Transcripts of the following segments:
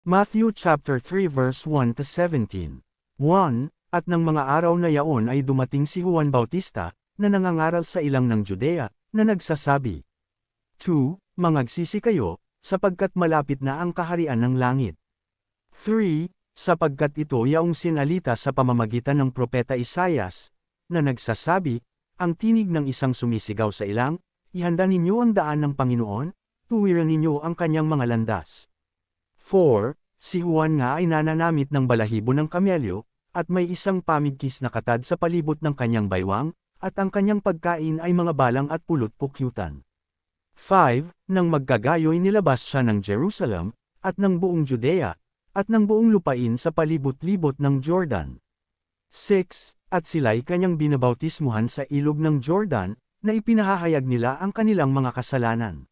Matthew chapter 3 verse 1-17. 1. At ng mga araw na yaon ay dumating si Juan Bautista, na nangangaral sa ilang ng Judea, na nagsasabi. 2. Mangagsisi kayo, sapagkat malapit na ang kaharian ng langit. 3. Sapagkat ito yaong sinalita sa pamamagitan ng propeta Isaias, na nagsasabi, ang tinig ng isang sumisigaw sa ilang, ihanda ninyo ang daan ng Panginoon, tuwiran ninyo ang kanyang mga landas. 4. Si Juan nga ay nananamit ng balahibo ng kamelyo, at may isang pamigkis na katad sa palibot ng kanyang baywang, at ang kanyang pagkain ay mga balang at pulot-pukyutan. 5. Nang magkagayoy nilabas siya ng Jerusalem, at ng buong Judea, at ng buong lupain sa palibot-libot ng Jordan. 6. At sila'y kanyang binabautismuhan sa ilog ng Jordan, na ipinahahayag nila ang kanilang mga kasalanan.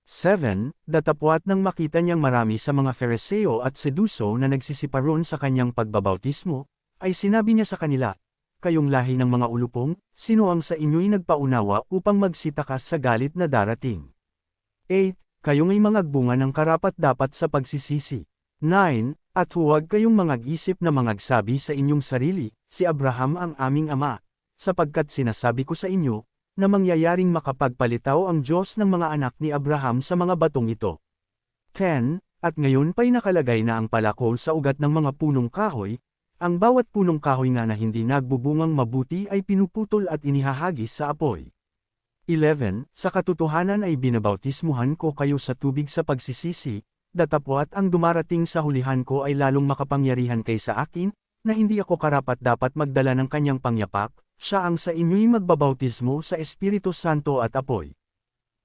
7. Datapwat nang makita niyang marami sa mga Fariseo at Seduso na nagsisiparon sa kanyang pagbabautismo, ay sinabi niya sa kanila, kayong lahi ng mga ulupong, sino ang sa inyo'y nagpaunawa upang magsitakas sa galit na darating? 8. Kayong ay mangagbunga ng karapat-dapat sa pagsisisi. 9. At huwag kayong mangag-isip na mangagsabi sa inyong sarili, si Abraham ang aming ama, sapagkat sinasabi ko sa inyo, na mangyayaring makapagpalitaw ang Diyos ng mga anak ni Abraham sa mga batong ito. 10. At ngayon pa'y nakalagay na ang palakol sa ugat ng mga punong kahoy, ang bawat punong kahoy nga na hindi nagbubungang mabuti ay pinuputol at inihahagis sa apoy. 11. Sa katotohanan ay binabautismuhan ko kayo sa tubig sa pagsisisi, datapwat ang dumarating sa hulihan ko ay lalong makapangyarihan kaysa akin, na hindi ako karapat-dapat magdala ng kanyang pangyapak, siya ang sa inyo'y magbabautismo sa Espiritu Santo at apoy.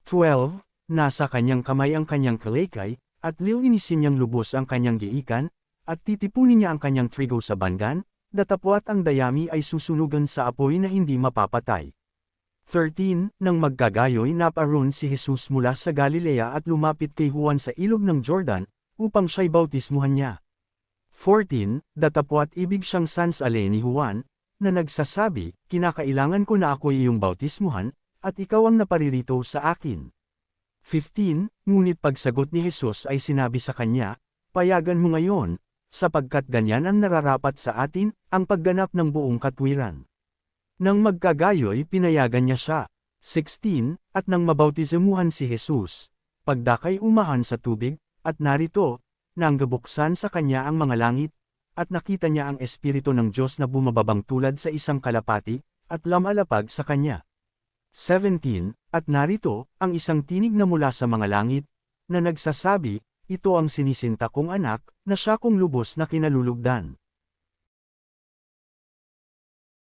12. Nasa kanyang kamay ang kanyang kalaykay, at lilinisin niyang lubos ang kanyang giikan, at titipunin niya ang kanyang trigo sa bangan, datapwat ang dayami ay susunugan sa apoy na hindi mapapatay. 13. Nang magkagayoy naparoon si Jesus mula sa Galilea at lumapit kay Juan sa ilog ng Jordan, upang siya'y bautismuhan niya. 14. Datapwat ibig siyang sansale ni Juan, na nagsasabi, kinakailangan ko na ako'y iyong bautismuhan, at ikaw ang naparirito sa akin. 15. Ngunit pagsagot ni Jesus ay sinabi sa kanya, payagan mo ngayon, sapagkat ganyan ang nararapat sa atin, ang pagganap ng buong katwiran. Nang magkagayoy pinayagan niya siya. 16. At nang mabautisemuhan si Jesus, pagdakay umahan sa tubig, at narito, nang gabuksan sa kanya ang mga langit, at nakita niya ang Espiritu ng Diyos na bumababang tulad sa isang kalapati, at lumalapag sa kanya. 17. At narito, ang isang tinig na mula sa mga langit, na nagsasabi, ito ang sinisinta kong anak, na siya kong lubos na kinalulugdan.